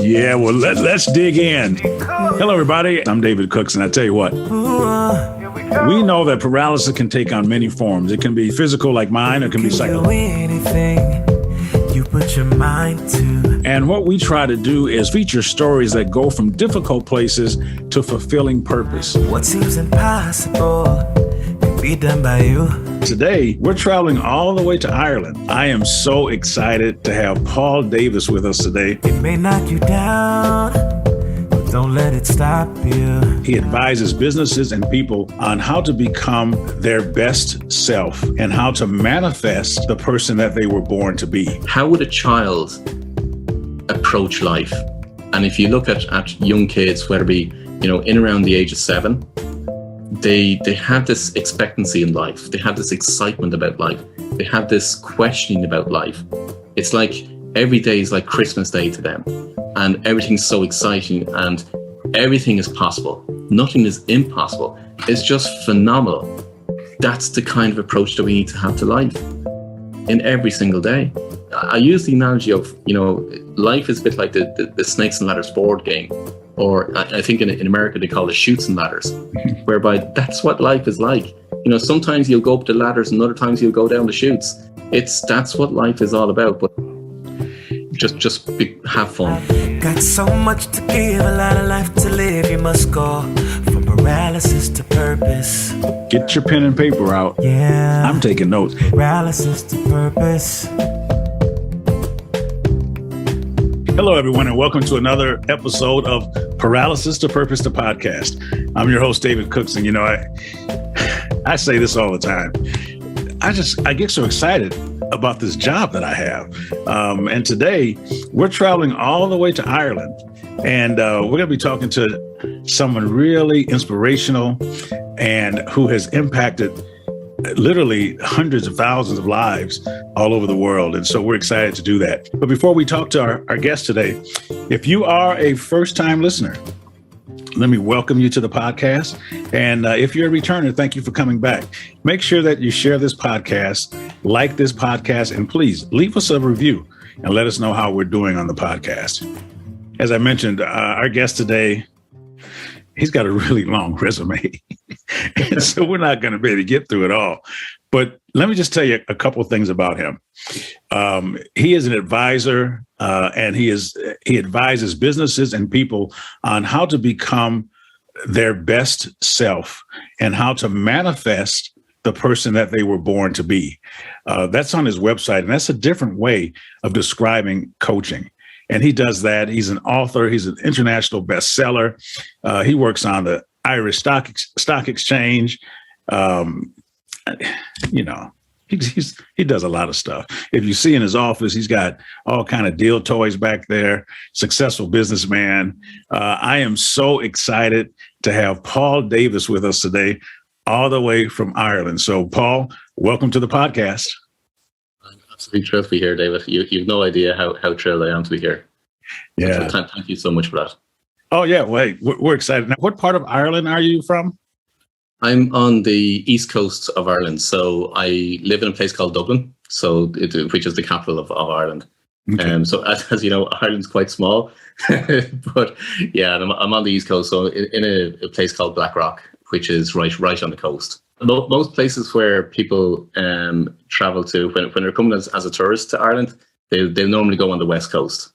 Yeah, well, let's dig in. Hello, everybody. I'm David Cooks, and I tell you what, we know that paralysis can take on many forms. It can be physical like mine, or it can be psychological. You put your mind to. And what we try to do is feature stories that go from difficult places to fulfilling purpose. What seems impossible can be done by you. Today, we're traveling all the way to Ireland. I am so excited to have Paul Davis with us today. It may knock you down, but don't let it stop you. He advises businesses and people on how to become their best self and how to manifest the person that they were born to be. How would a child approach life? And if you look at young kids, whether it be, in around the age of 7, they have this expectancy in life. They have this excitement about life. They have this questioning about life. It's like every day is like Christmas Day to them, and everything's so exciting and everything is possible. Nothing is impossible. It's just phenomenal. That's the kind of approach that we need to have to life in every single day. I use the analogy of, life is a bit like the Snakes and Ladders board game, or I think in America they call it Chutes and Ladders, whereby that's what life is like. Sometimes you'll go up the ladders and other times you'll go down the chutes. That's what life is all about. But have fun. Got so much to give, a lot of life to live. You must go from paralysis to purpose. Get your pen and paper out. Yeah, I'm taking notes. Paralysis to purpose. Hello, everyone, and welcome to another episode of Paralysis to Purpose, the podcast. I'm your host, David Cooks, and I say this all the time. I get so excited about this job that I have. And today, we're traveling all the way to Ireland, and we're going to be talking to someone really inspirational and who has impacted literally hundreds of thousands of lives all over the world. And so we're excited to do that. But before we talk to our guest today, if you are a first-time listener, let me welcome you to the podcast. And if you're a returner, thank you for coming back. Make sure that you share this podcast, like this podcast, and please leave us a review and let us know how we're doing on the podcast. As I mentioned, our guest today, he's got a really long resume. And so we're not going to be able to get through it all. But let me just tell you a couple of things about him. He is an advisor, and he advises businesses and people on how to become their best self and how to manifest the person that they were born to be. That's on his website, and that's a different way of describing coaching. And he does that. He's an author. He's an international bestseller. He works on the Irish Stock Exchange. He does a lot of stuff. If you see in his office, he's got all kind of deal toys back there. Successful businessman. I am so excited to have Paul Davis with us today, all the way from Ireland. So, Paul, welcome to the podcast. I'm absolutely thrilled to be here, David. You've no idea how thrilled I am to be here. Yeah. So thank you so much for that. Oh, yeah. Well, we're excited. Now, what part of Ireland are you from? I'm on the east coast of Ireland. So I live in a place called Dublin, which is the capital of Ireland. Okay. So as you know, Ireland's quite small. But yeah, I'm on the east coast. So in a place called Blackrock, which is right on the coast. Most places where people travel to when they're coming as a tourist to Ireland, they'll normally go on the west coast.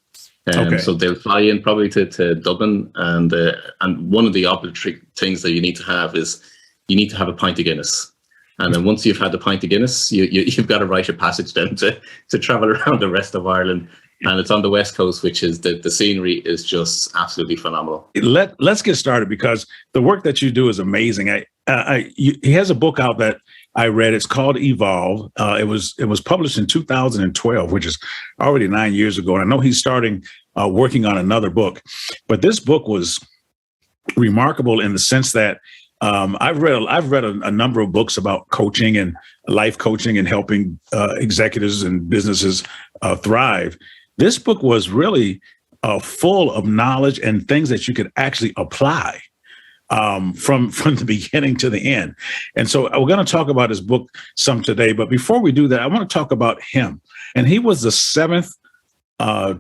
Okay. So they'll fly in probably to Dublin, and one of the obligatory things that you need to have is you need to have a pint of Guinness. And then once you've had the pint of Guinness, you've got a rite of passage then to travel around the rest of Ireland. And it's on the west coast, which is the scenery is just absolutely phenomenal. Let's get started, because the work that you do is amazing. He has a book out that I read. It's called Evolve. It was published in 2012, which is already 9 years ago. And I know he's starting working on another book. But this book was remarkable in the sense that I've read a number of books about coaching and life coaching and helping executives and businesses thrive. This book was really full of knowledge and things that you could actually apply from the beginning to the end. And so we're going to talk about his book some today. But before we do that, I want to talk about him. And he was the 7th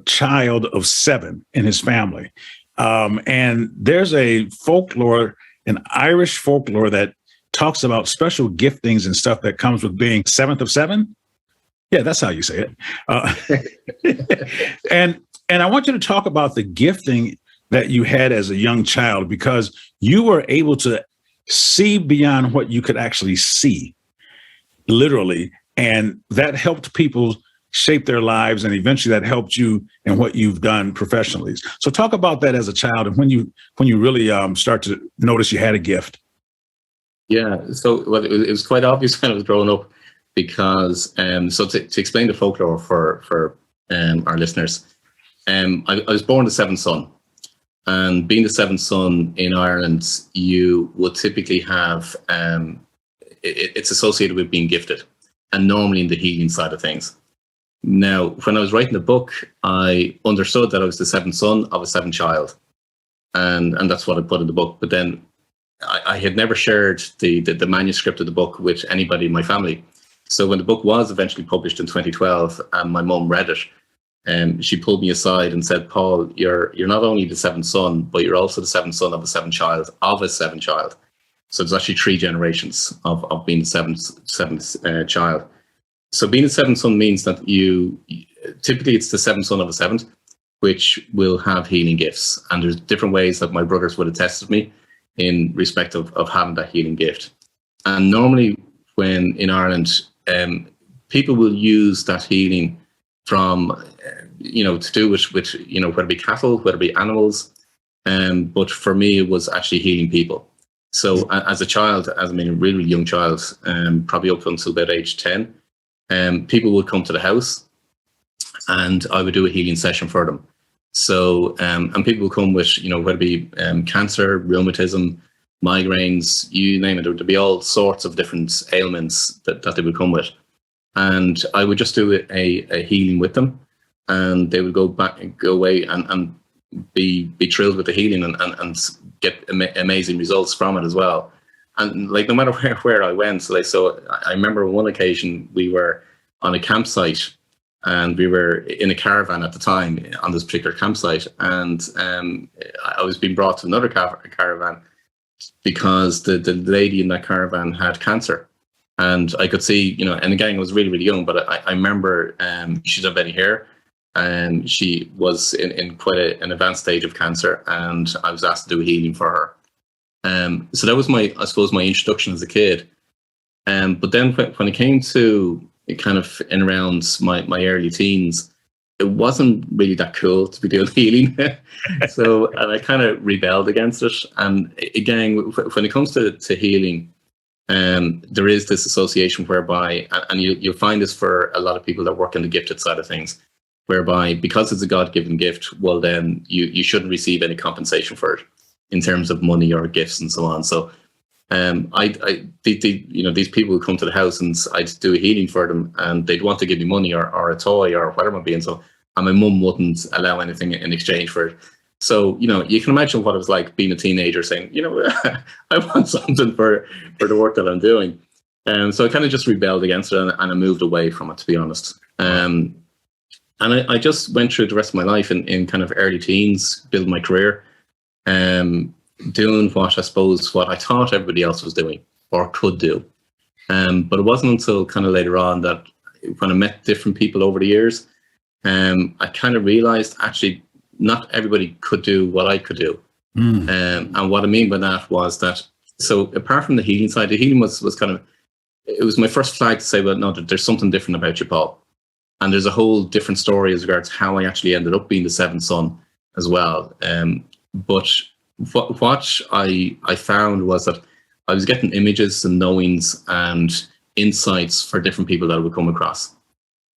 child of 7 in his family. And there's a folklore, an Irish folklore that talks about special giftings and stuff that comes with being 7th of 7. Yeah, that's how you say it. And I want you to talk about the gifting that you had as a young child, because you were able to see beyond what you could actually see, literally. And that helped people shape their lives. And eventually that helped you in what you've done professionally. So talk about that as a child and when you really start to notice you had a gift. Yeah. So it was quite obvious when I was growing up, because so to explain the folklore for our listeners, I was born the 7th son. And being the 7th son in Ireland, you would typically have, it's associated with being gifted, and normally in the healing side of things. Now, when I was writing the book, I understood that I was the 7th son of a 7th child. And that's what I put in the book. But then I had never shared the manuscript of the book with anybody in my family. So when the book was eventually published in 2012 and my mum read it, she pulled me aside and said, "Paul, you're not only the 7th son, but you're also the 7th son of a 7th child of a 7th child." So there's actually 3 generations of being the 7th child. So being the 7th son means that you typically it's the 7th son of a 7th, which will have healing gifts. And there's different ways that my brothers would attest to me in respect of having that healing gift. And normally when in Ireland, people will use that healing from, to do with, whether it be cattle, whether it be animals. But for me, it was actually healing people. So as a child, a really young child, probably up until about age 10, people would come to the house and I would do a healing session for them. So, and people would come with, whether it be cancer, rheumatism, migraines, you name it, there'd be all sorts of different ailments that they would come with. And I would just do a healing with them, and they would go away and be thrilled with the healing and get amazing results from it as well. And like, no matter where I went, so I remember on one occasion we were on a campsite and we were in a caravan at the time on this particular campsite. And I was being brought to another caravan because the lady in that caravan had cancer. And I could see, and again, I was really, really young, but I remember she didn't have any hair, and she was in quite an advanced stage of cancer, and I was asked to do healing for her. So that was my introduction as a kid. But then when it came to kind of in around my early teens, it wasn't really that cool to be doing healing. And I kind of rebelled against it. And again, when it comes to healing, there is this association whereby, and you'll find this for a lot of people that work in the gifted side of things, whereby because it's a God-given gift, well then you shouldn't receive any compensation for it in terms of money or gifts and so on. So these people would come to the house and I'd do a healing for them, and they'd want to give me money or a toy or whatever it be. And my mum wouldn't allow anything in exchange for it. So, you can imagine what it was like being a teenager saying, I want something for the work that I'm doing. So I kind of just rebelled against it and I moved away from it, to be honest. And I just went through the rest of my life in kind of early teens, building my career, doing what I thought everybody else was doing or could do. But it wasn't until kind of later on that when I met different people over the years, I kind of realized actually not everybody could do what I could do. And what I mean by that was that, so apart from the healing side, the healing was kind of, it was my first flag to say, well, no, there's something different about you, Paul. And there's a whole different story as regards how I actually ended up being the 7th son as well. But what I found was that I was getting images and knowings and insights for different people that I would come across.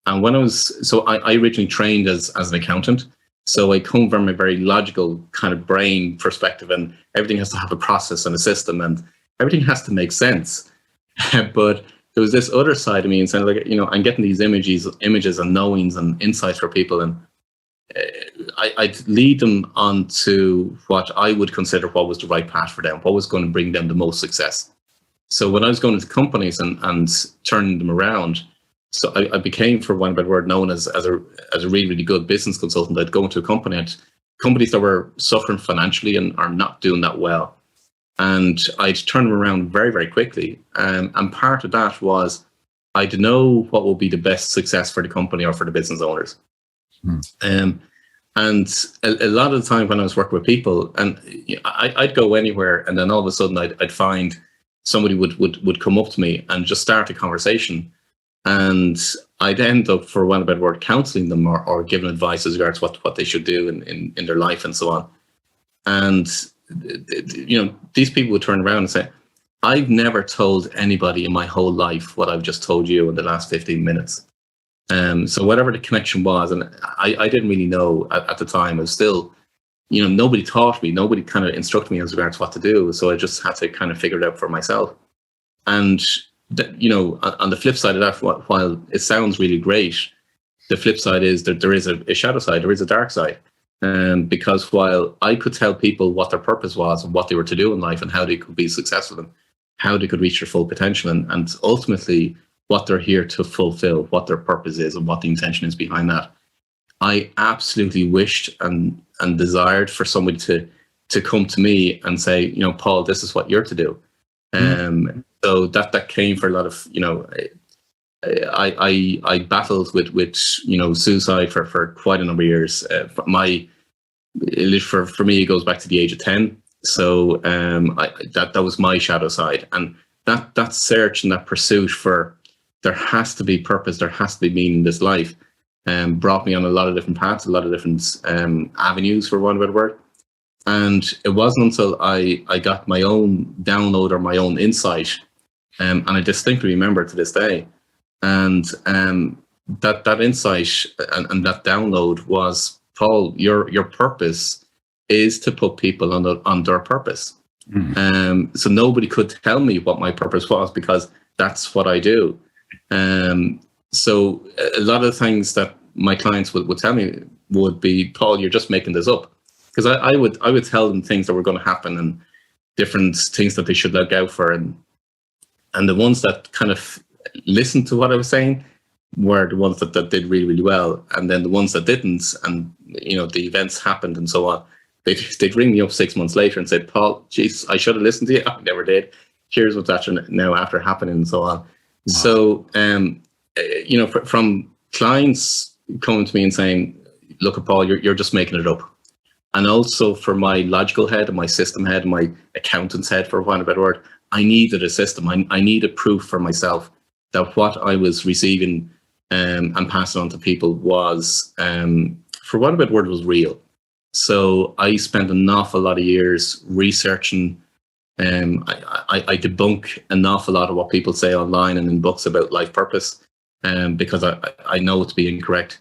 And when I originally trained as an accountant. So I come from a very logical kind of brain perspective, and everything has to have a process and a system and everything has to make sense. But there was this other side of me and saying, like, I'm getting these images and knowings and insights for people, and I'd lead them on to what I would consider what was the right path for them, what was going to bring them the most success. So when I was going into companies and turning them around, So I became, for one better word, known as a really, really good business consultant. I'd go into a company, and companies that were suffering financially and are not doing that well. And I'd turn them around very, very quickly. And part of that was I'd know what will be the best success for the company or for the business owners. And a lot of the time when I was working with people, and I'd go anywhere, and then all of a sudden I'd find somebody would come up to me and just start a conversation. And I'd end up, for one better word, counseling them or giving advice as regards what they should do in their life and so on. And, these people would turn around and say, I've never told anybody in my whole life what I've just told you in the last 15 minutes. So whatever the connection was, and I didn't really know at the time. I was still, nobody taught me, nobody kind of instructed me as regards what to do. So I just had to kind of figure it out for myself. And on the flip side of that, while it sounds really great, the flip side is that there is a shadow side, there is a dark side. Because while I could tell people what their purpose was and what they were to do in life and how they could be successful and how they could reach their full potential and ultimately what they're here to fulfill, what their purpose is and what the intention is behind that, I absolutely wished and desired for somebody to come to me and say, Paul, this is what you're to do. So that came for a lot of, I battled with suicide for quite a number of years. For me, it goes back to the age of 10. So that was my shadow side, and that search and that pursuit for there has to be purpose, there has to be meaning in this life, brought me on a lot of different paths, a lot of different avenues, for one better word. And it wasn't until I got my own download or my own insight, and I distinctly remember to this day. And that insight and that download was, Paul, your purpose is to put people on their purpose. So nobody could tell me what my purpose was, because that's what I do. So a lot of things that my clients would tell me would be, Paul, you're just making this up. Because I would tell them things that were going to happen and different things that they should look out for. And the ones that kind of listened to what I was saying were the ones that did really, really well. And then the ones that didn't, and the events happened and so on, they'd ring me up 6 months later and say, Paul, geez, I should have listened to you. I never did. Here's what's actually now after happening and so on. Wow. So, from clients coming to me and saying, look, Paul, you're just making it up. And also for my logical head and my system head and my accountant's head, for want of a better word, I needed a system. I needed proof for myself that what I was receiving and passing on to people was, for want of a better word, was real. So I spent an awful lot of years researching. I debunk an awful lot of what people say online and in books about life purpose, because I know it to be incorrect.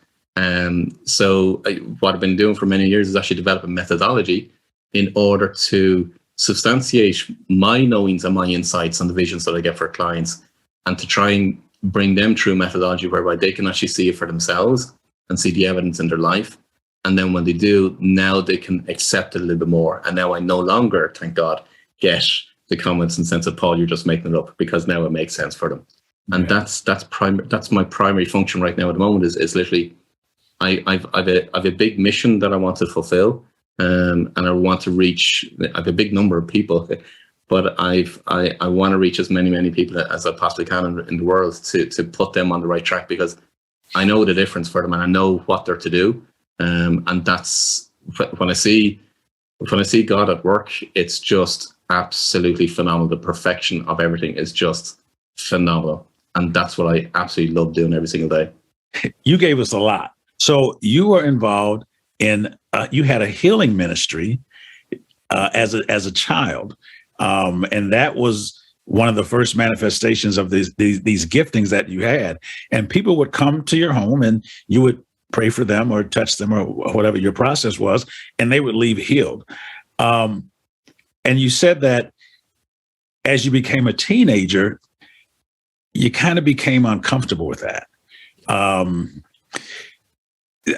So what I've been doing for many years is actually develop a methodology in order to substantiate my knowings and my insights and the visions that I get for clients, and to try and bring them through a methodology whereby they can actually see it for themselves and see the evidence in their life. And then when they do, now they can accept it a little bit more. And now I no longer, thank God, get the comments and sense of, Paul, you're just making it up, because now it makes sense for them. And that's my primary function right now at the moment is literally, I've a big mission that I want to fulfill, and I want to reach. I have a big number of people, but I want to reach as many people as I possibly can in the world to put them on the right track, because I know the difference for them and I know what they're to do. And that's when I see God at work, it's just absolutely phenomenal. The perfection of everything is just phenomenal, and that's what I absolutely love doing every single day. You gave us a lot. So you were involved in, you had a healing ministry as a child, and that was one of the first manifestations of these giftings that you had. And people would come to your home, and you would pray for them or touch them or whatever your process was, and they would leave healed. And you said that as you became a teenager, you kind of became uncomfortable with that.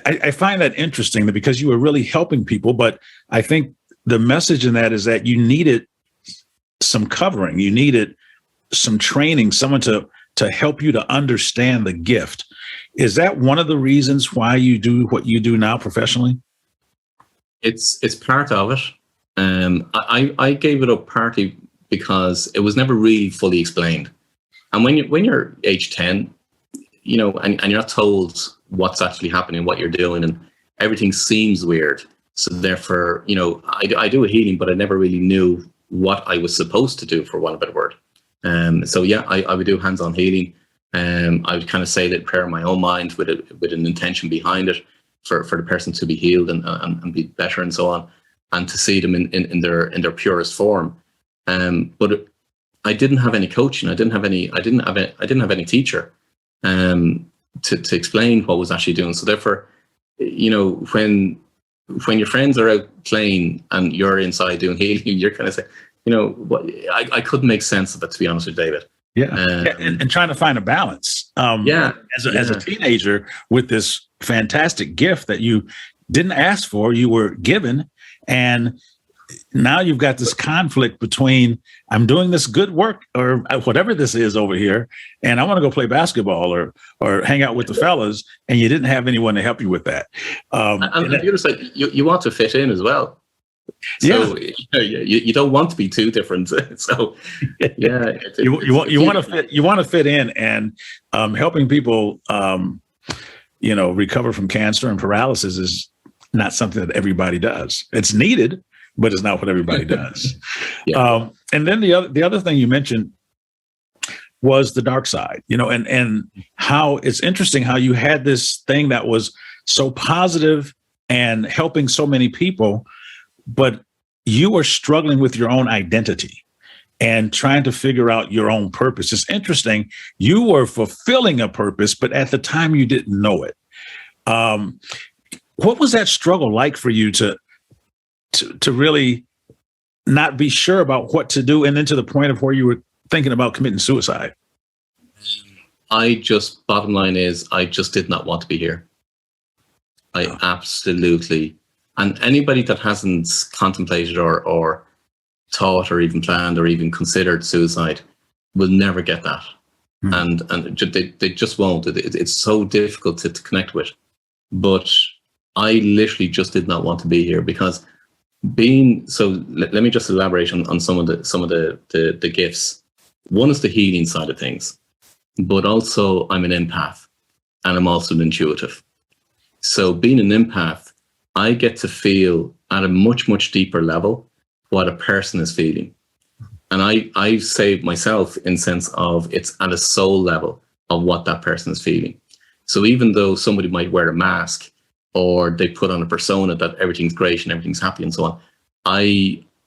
I find that interesting, that because you were really helping people, but I think the message in that is that you needed some covering, you needed some training, someone to to help you to understand the gift. Is that one of the reasons why you do what you do now professionally? It's part of it. I gave it up partly because it was never really fully explained. And when you're age 10, you know, and you're not told what's actually happening, what you're doing, and everything seems weird. So therefore, you know, I do a healing, but I never really knew what I was supposed to do, for want of a better word. So yeah, I would do hands-on healing. I would kind of say that prayer in my own mind with an intention behind it for the person to be healed and be better and so on, and to see them in their purest form. But I didn't have any coaching. I didn't have any teacher to explain what was actually doing. So therefore, you know, when your friends are out playing and you're inside doing healing, you're kind of saying, you know, what, I couldn't make sense of it, to be honest with David. Yeah, and trying to find a balance. As a teenager with this fantastic gift that you didn't ask for, you were given, and now you've got this conflict between I'm doing this good work or whatever this is over here, and I want to go play basketball or hang out with the fellas, and you didn't have anyone to help you with that. And the other side, you want to fit in as well. So you don't want to be too different. So yeah, you want to fit in, and helping people, you know, recover from cancer and paralysis is not something that everybody does. It's needed, but it's not what everybody does. And then the other thing you mentioned was the dark side, you know, and how it's interesting how you had this thing that was so positive and helping so many people, but you were struggling with your own identity and trying to figure out your own purpose. It's interesting. You were fulfilling a purpose, but at the time you didn't know it. What was that struggle like for you to really not be sure about what to do, and then to the point of where you were thinking about committing suicide? Bottom line is, I just did not want to be here. I absolutely, and anybody that hasn't contemplated or thought or even planned or even considered suicide will never get that. And they just won't. It's so difficult to connect with. But I literally just did not want to be here, because let me just elaborate on some of the gifts. One is the healing side of things, but also I'm an empath and I'm also an intuitive. So being an empath, I get to feel at a much, much deeper level what a person is feeling. And I say myself in sense of it's at a soul level of what that person is feeling. So even though somebody might wear a mask or they put on a persona that everything's great and everything's happy and so on,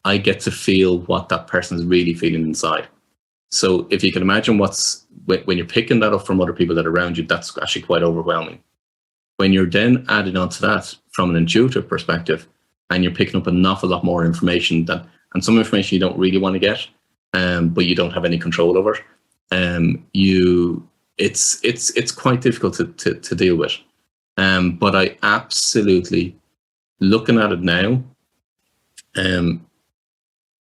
I get to feel what that person is really feeling inside. So if you can imagine when you're picking that up from other people that are around you, that's actually quite overwhelming. When you're then adding on to that from an intuitive perspective, and you're picking up an awful lot more information and some information you don't really want to get, but you don't have any control over, it's quite difficult to deal with. But I absolutely, looking at it now,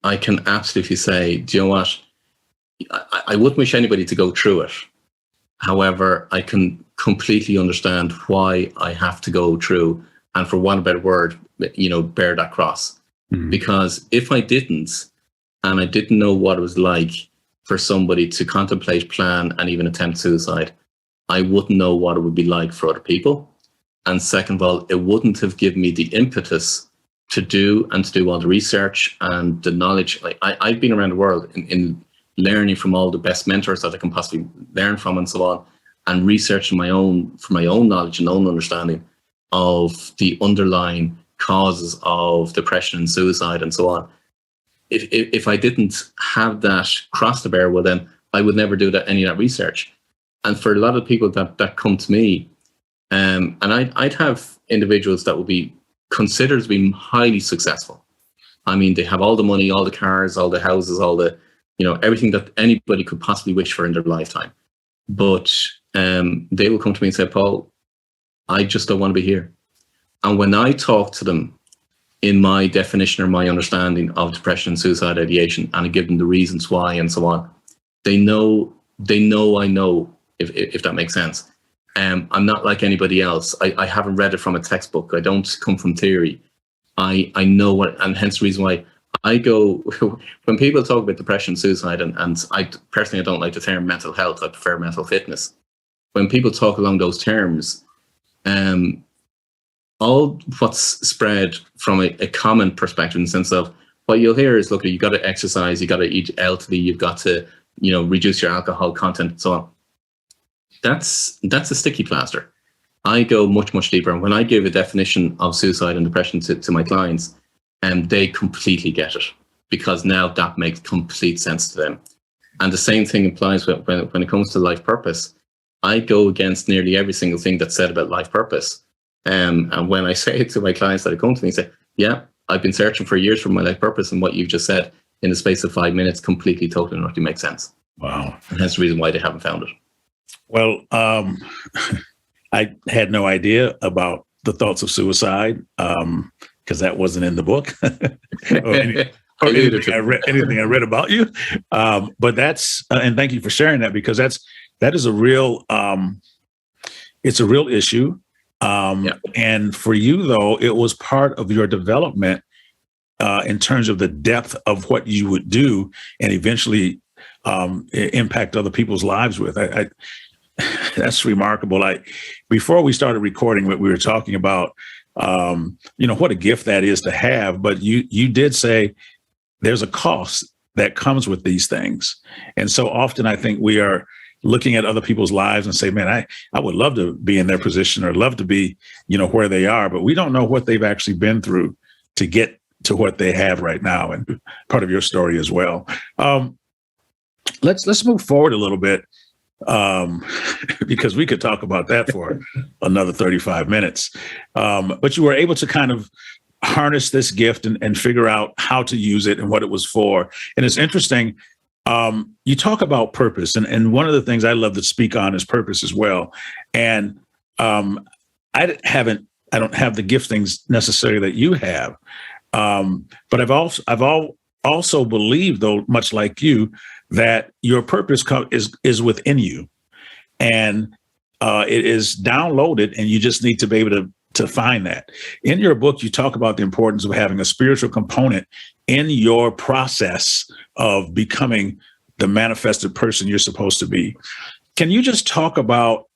I can absolutely say, do you know what? I wouldn't wish anybody to go through it. However, I can completely understand why I have to go through, and for want of a better word, you know, bear that cross. Mm-hmm. Because if I didn't, and I didn't know what it was like for somebody to contemplate, plan, and even attempt suicide, I wouldn't know what it would be like for other people. And second of all, it wouldn't have given me the impetus to do all the research and the knowledge. Like I've been around the world in learning from all the best mentors that I can possibly learn from and so on, and researching for my own knowledge and own understanding of the underlying causes of depression and suicide and so on. If I didn't have that cross to bear, well, then I would never do any of that research. And for a lot of people that come to me, and I'd have individuals that would be considered to be highly successful. I mean, they have all the money, all the cars, all the houses, all the, you know, everything that anybody could possibly wish for in their lifetime. But they will come to me and say, Paul, I just don't want to be here. And when I talk to them in my definition or my understanding of depression and suicide ideation, and I give them the reasons why and so on, they know they know I know, if that makes sense. I'm not like anybody else. I haven't read it from a textbook. I don't come from theory. I know what, and hence the reason why I go, when people talk about depression, suicide, and I personally, I don't like the term mental health. I prefer mental fitness. When people talk along those terms, all what's spread from a common perspective in the sense of what you'll hear is, look, you got to exercise, you got to eat healthily, you've got to, reduce your alcohol content and so on. That's a sticky plaster. I go much, much deeper. And when I give a definition of suicide and depression to my clients, they completely get it, because now that makes complete sense to them. And the same thing applies when it comes to life purpose. I go against nearly every single thing that's said about life purpose. And when I say it to my clients that come to me, say, yeah, I've been searching for years for my life purpose, and what you've just said in the space of 5 minutes completely, totally, and utterly makes sense. Wow. And that's the reason why they haven't found it. Well, I had no idea about the thoughts of suicide, because that wasn't in the book or anything I read about you. But that's and thank you for sharing that, because that is a real it's a real issue. And for you, though, it was part of your development in terms of the depth of what you would do and eventually impact other people's lives with. That's remarkable. Before we started recording, what we were talking about, what a gift that is to have. But you did say there's a cost that comes with these things. And so often I think we are looking at other people's lives and say, man, I would love to be in their position or love to be, where they are, but we don't know what they've actually been through to get to what they have right now. And part of your story as well. Let's move forward a little bit, because we could talk about that for another 35 minutes. But you were able to kind of harness this gift and figure out how to use it and what it was for. And it's interesting. You talk about purpose, and one of the things I love to speak on is purpose as well. And I don't have the giftings necessarily that you have, but I've also believed, though, much like you, that your purpose is within you, and it is downloaded, and you just need to be able to find that. In your book, you talk about the importance of having a spiritual component in your process of becoming the manifested person you're supposed to be. Can you just talk about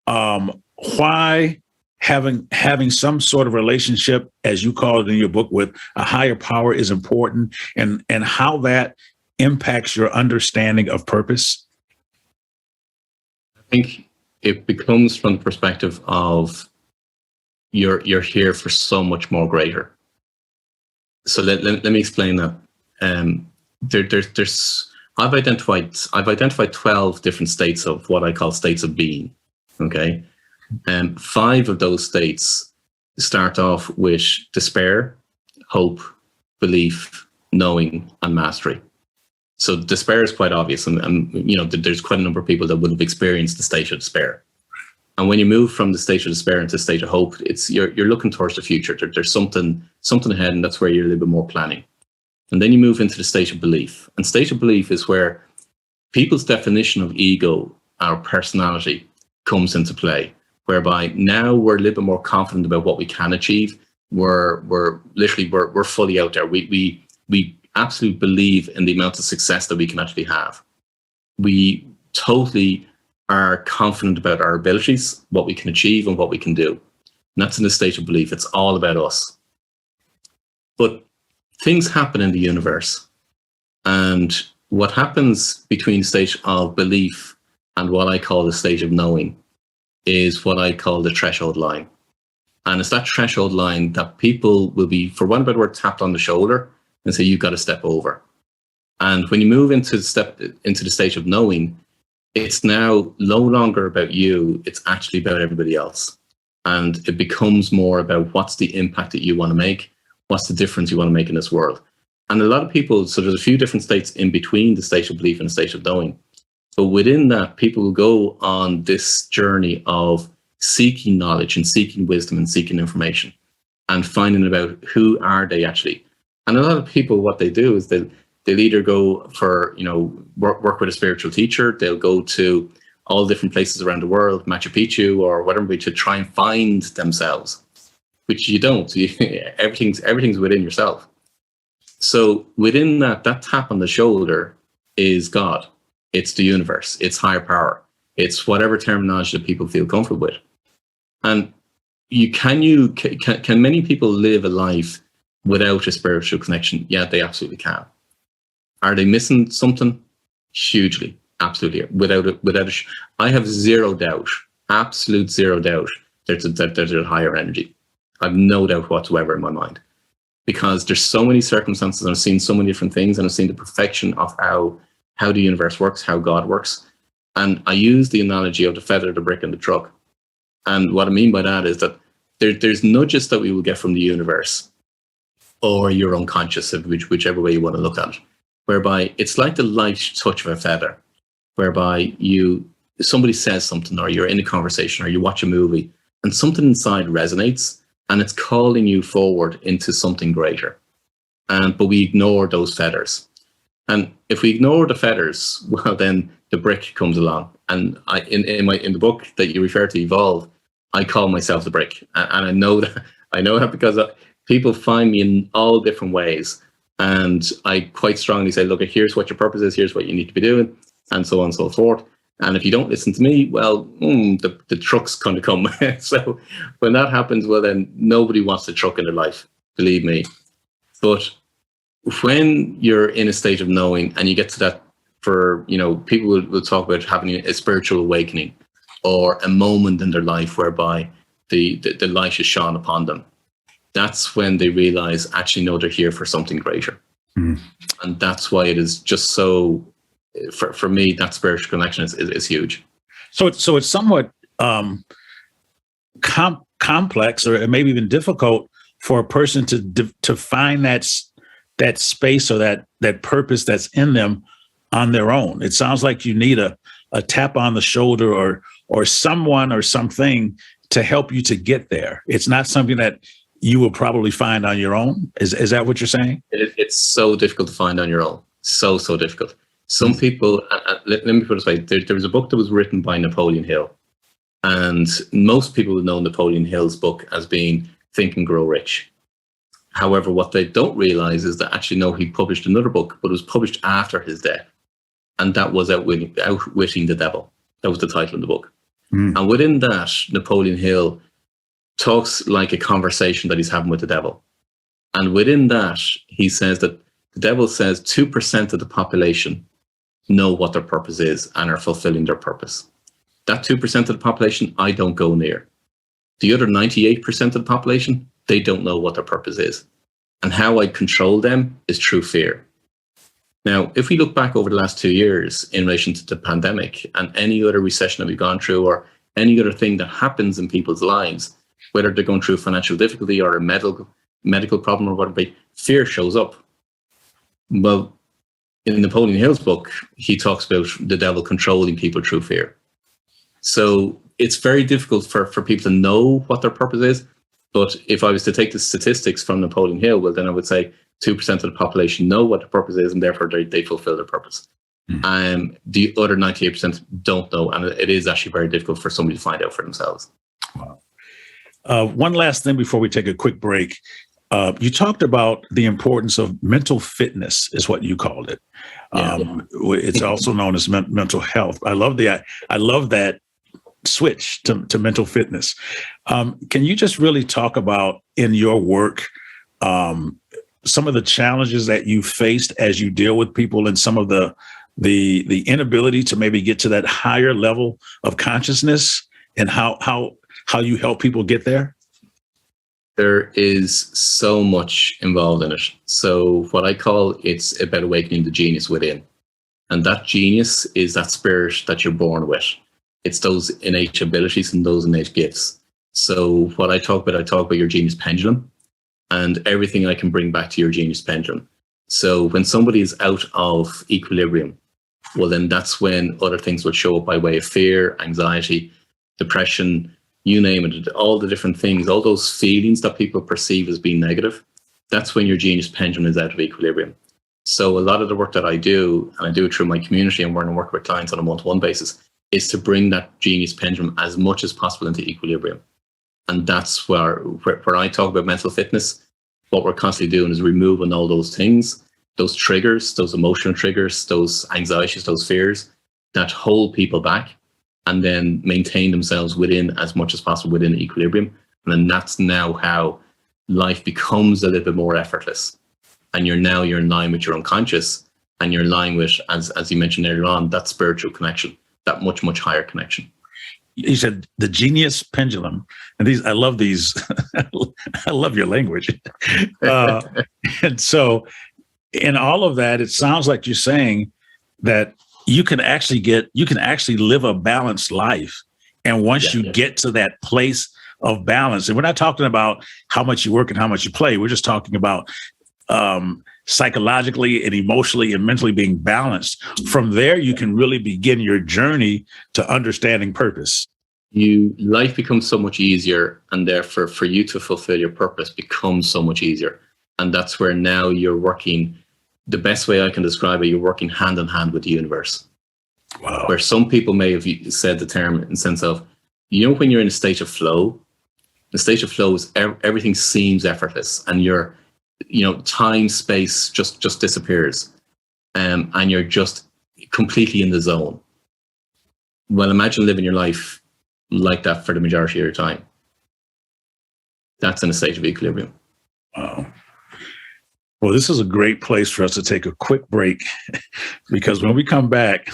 why having some sort of relationship, as you call it in your book, with a higher power is important, and how that impacts your understanding of purpose? I think it becomes from the perspective of you're here for so much more greater. So let me explain that. I've identified 12 different states of what I call states of being. Okay, and 5 of those states start off with despair, hope, belief, knowing, and mastery. So despair is quite obvious, and there's quite a number of people that would have experienced the state of despair. And when you move from the state of despair into the state of hope, it's you're looking towards the future. There's something ahead, and that's where you're a little bit more planning. And then you move into the state of belief. And state of belief is where people's definition of ego, our personality, comes into play, whereby now we're a little bit more confident about what we can achieve. We're fully out there. We absolutely believe in the amount of success that we can actually have. We totally are confident about our abilities, what we can achieve and what we can do. And that's in the state of belief. It's all about us. But things happen in the universe. And what happens between the state of belief and what I call the state of knowing is what I call the threshold line. And it's that threshold line that people will be, for one better word, tapped on the shoulder and say, you've got to step over. And when you move into the state of knowing, it's now no longer about you, it's actually about everybody else. And it becomes more about what's the impact that you want to make, what's the difference you want to make in this world. And a lot of people, so there's a few different states in between the state of belief and the state of knowing. But within that, people will go on this journey of seeking knowledge and seeking wisdom and seeking information and finding about who are they actually. And a lot of people, what they do is they'll either go for, work with a spiritual teacher. They'll go to all different places around the world, Machu Picchu or whatever, to try and find themselves, which you don't. Everything's within yourself. So within that tap on the shoulder is God. It's the universe. It's higher power. It's whatever terminology that people feel comfortable with. And can many people live a life without a spiritual connection? Yeah, they absolutely can. Are they missing something? Hugely, absolutely. I have zero doubt, absolute zero doubt that there's a higher energy. I have no doubt whatsoever in my mind, because there's so many circumstances, and I've seen so many different things, and I've seen the perfection of how the universe works, how God works. And I use the analogy of the feather, the brick, and the truck. And what I mean by that is that there's nudges that we will get from the universe or your unconscious, whichever way you want to look at it, whereby it's like the light touch of a feather, whereby somebody says something, or you're in a conversation, or you watch a movie, and something inside resonates, and it's calling you forward into something greater. But we ignore those feathers. And if we ignore the feathers, well, then the brick comes along. And in the book that you refer to, Evolve, I call myself the brick. And I know that because people find me in all different ways. And I quite strongly say, look, here's what your purpose is, here's what you need to be doing, and so on and so forth. And if you don't listen to me, well, the truck's going to come. So when that happens, well, then nobody wants the truck in their life, believe me. But when you're in a state of knowing, and you get to that, people will talk about having a spiritual awakening, or a moment in their life whereby the light is shone upon them. That's when they realize, actually, no, they're here for something greater. Mm. And that's why it is just so, for me, that spiritual connection is huge. So it's somewhat complex, or maybe even difficult for a person to find that space or that purpose that's in them on their own. It sounds like you need a tap on the shoulder or someone or something to help you to get there. It's not something that you will probably find on your own. Is that what you're saying? It's so difficult to find on your own. So difficult. Some people, let me put it this way, there was a book that was written by Napoleon Hill. And most people would know Napoleon Hill's book as being Think and Grow Rich. However, what they don't realize is that actually, no, he published another book, but it was published after his death. And that was Outwitting the Devil. That was the title of the book. Mm. And within that, Napoleon Hill talks like a conversation that he's having with the devil. And within that, he says that the devil says 2% of the population know what their purpose is and are fulfilling their purpose. That 2% of the population, I don't go near. The other 98% of the population, they don't know what their purpose is. And how I control them is through fear. Now, if we look back over the last 2 years in relation to the pandemic and any other recession that we've gone through, or any other thing that happens in people's lives, whether they're going through financial difficulty or a medical problem or whatever, fear shows up. Well, in Napoleon Hill's book, he talks about the devil controlling people through fear. So it's very difficult for people to know what their purpose is. But if I was to take the statistics from Napoleon Hill, well, then I would say 2% of the population know what the purpose is, and therefore they fulfill their purpose. Mm. The other 98% don't know, and it is actually very difficult for somebody to find out for themselves. Wow. One last thing before we take a quick break. You talked about the importance of mental fitness, is what you called it. It's also known as mental health. I love that switch to mental fitness. Can you just really talk about, in your work, some of the challenges that you faced as you deal with people, and some of the inability to maybe get to that higher level of consciousness, and how you help people get there? There is so much involved in it. So what I call, it's about awakening the genius within. And that genius is that spirit that you're born with. It's those innate abilities and those innate gifts. So what I talk about your genius pendulum, and everything I can bring back to your genius pendulum. So when somebody is out of equilibrium, well, then that's when other things will show up by way of fear, anxiety, depression, you name it, all the different things, all those feelings that people perceive as being negative. That's when your genius pendulum is out of equilibrium. So a lot of the work that I do, and I do it through my community and when I work with clients on a one-to-one basis, is to bring that genius pendulum as much as possible into equilibrium. And that's where I talk about mental fitness. What we're constantly doing is removing all those things, those triggers, those emotional triggers, those anxieties, those fears that hold people back, and then maintain themselves within as much as possible within equilibrium. And then that's now how life becomes a little bit more effortless. And you're in line with your unconscious, and you're in line with, as you mentioned earlier on, that spiritual connection, that much, much higher connection. You said the genius pendulum, and I love these. I love your language. And so in all of that, it sounds like you're saying that you can actually live a balanced life. And once you get to that place of balance, and we're not talking about how much you work and how much you play. We're just talking about psychologically and emotionally and mentally being balanced. From there, you can really begin your journey to understanding purpose. Life becomes so much easier, and therefore for you to fulfill your purpose becomes so much easier. And that's where now you're working, the best way I can describe it, you're working hand in hand with the universe. Wow. Where some people may have said the term in the sense of, when you're in a state of flow, the state of flow is everything seems effortless, and you're, time, space just disappears, and you're just completely in the zone. Well, imagine living your life like that for the majority of your time. That's in a state of equilibrium. Wow. Well, this is a great place for us to take a quick break, because when we come back,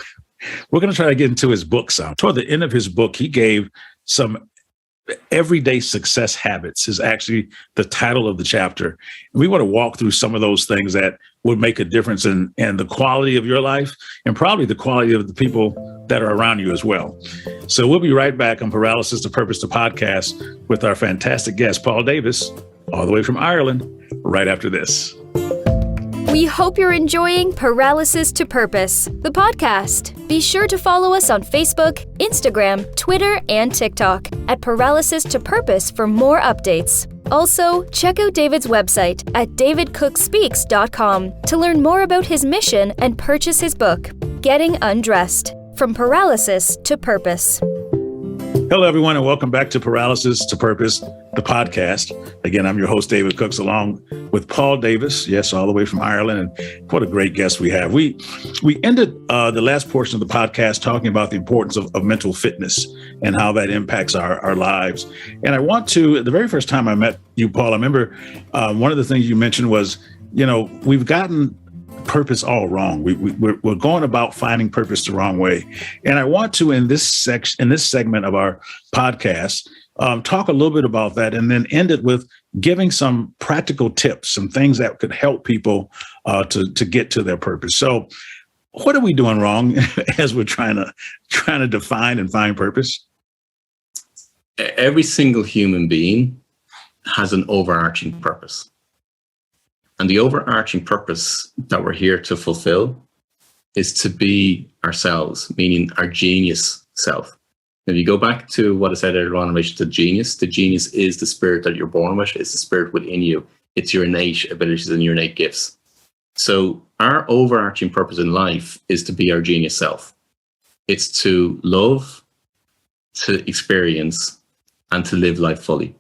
we're going to try to get into his book some. Toward the end of his book, he gave some everyday success habits is actually the title of the chapter. We want to walk through some of those things that would make a difference in the quality of your life, and probably the quality of the people that are around you as well. So we'll be right back on Paralysis to Purpose, the podcast, with our fantastic guest, Paul Davis, all the way from Ireland, right after this. We hope you're enjoying Paralysis to Purpose, the podcast. Be sure to follow us on Facebook, Instagram, Twitter, and TikTok at Paralysis to Purpose for more updates. Also, check out David's website at davidcookspeaks.com to learn more about his mission and purchase his book, Getting Undressed, From Paralysis to Purpose. Hello, everyone, and welcome back to Paralysis to Purpose, the podcast. Again, I'm your host, David Cooks, along with Paul Davis, yes, all the way from Ireland. And what a great guest we have. We ended the last portion of the podcast talking about the importance of mental fitness and how that impacts our lives. And I want to, the very first time I met you, Paul, I remember one of the things you mentioned was, we've gotten purpose all wrong. We're going about finding purpose the wrong way. And I want to, in this segment of our podcast, talk a little bit about that, and then end it with giving some practical tips, some things that could help people to get to their purpose. So what are we doing wrong as we're trying to define and find purpose? Every single human being has an overarching purpose. And the overarching purpose that we're here to fulfill is to be ourselves, meaning our genius self. If you go back to what I said earlier on in relation to genius, the genius is the spirit that you're born with. It's the spirit within you. It's your innate abilities and your innate gifts. So our overarching purpose in life is to be our genius self. It's to love, to experience, and to live life fully.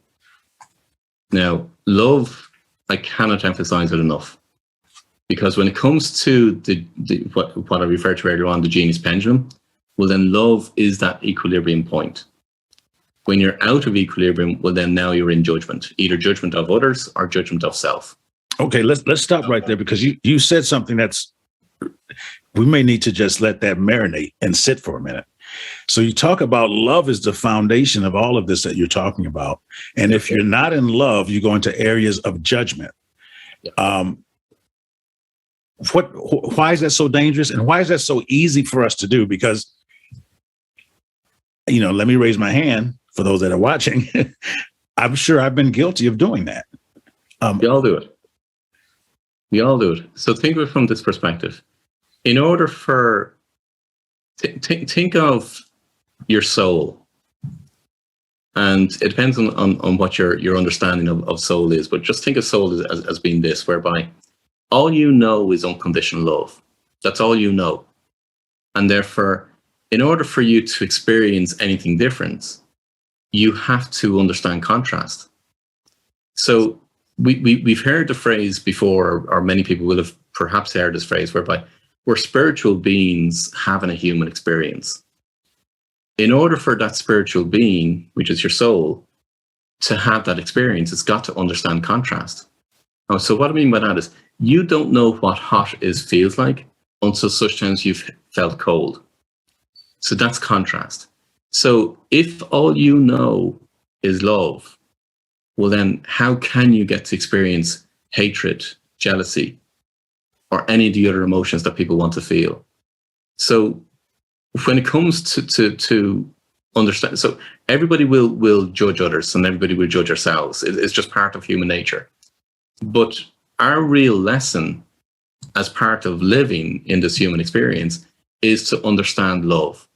Now, love, I cannot emphasize it enough, because when it comes to what I referred to earlier on, the genius pendulum, well, then love is that equilibrium point. When you're out of equilibrium, well, then now you're in judgment, either judgment of others or judgment of self. Okay, let's stop right there, because you said something that's, we may need to just let that marinate and sit for a minute. So you talk about love is the foundation of all of this that you're talking about. And if you're not in love, you go into areas of judgment. Why is that so dangerous? And why is that so easy for us to do? Because, let me raise my hand for those that are watching. I'm sure I've been guilty of doing that. We all do it. We all do it. So think of it from this perspective. In order for think of your soul, and it depends on what your understanding of soul is, but just think of soul as being this, whereby all you know is unconditional love. That's all you know. And therefore, in order for you to experience anything different, you have to understand contrast. So we've heard the phrase before, or many people will have perhaps heard this phrase, whereby we're spiritual beings having a human experience. In order for that spiritual being, which is your soul, to have that experience, it's got to understand contrast. Oh, so what I mean by that is you don't know what hot feels like until such times you've felt cold. So that's contrast. So if all you know is love, well then how can you get to experience hatred, jealousy, or any of the other emotions that people want to feel? So when it comes to understand, so everybody will judge others and everybody will judge ourselves. It's just part of human nature. But our real lesson as part of living in this human experience is to understand love.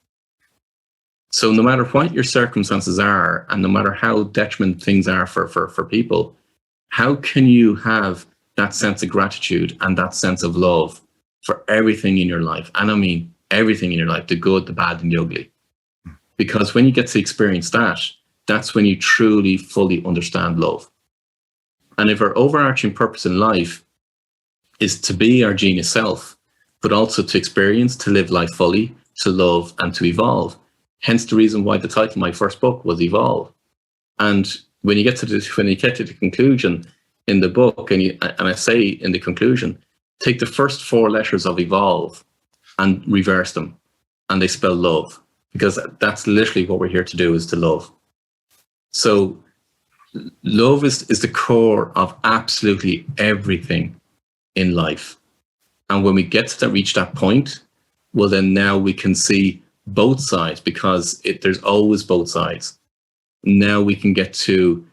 So no matter what your circumstances are, and no matter how detriment things are for people, how can you have that sense of gratitude and that sense of love for everything in your life? And I mean everything in your life, the good, the bad, and the ugly. Because when you get to experience that, that's when you truly, fully understand love. And if our overarching purpose in life is to be our genius self, but also to experience, to live life fully, to love, and to evolve, hence the reason why the title of my first book was Evolve. And when you get to the conclusion in the book, and I say in the conclusion, take the first 4 letters of evolve and reverse them, and they spell love, because that's literally what we're here to do, is to love. So love is the core of absolutely everything in life. And when we get to reach that point, well, then now we can see both sides, because there's always both sides. Now we can get to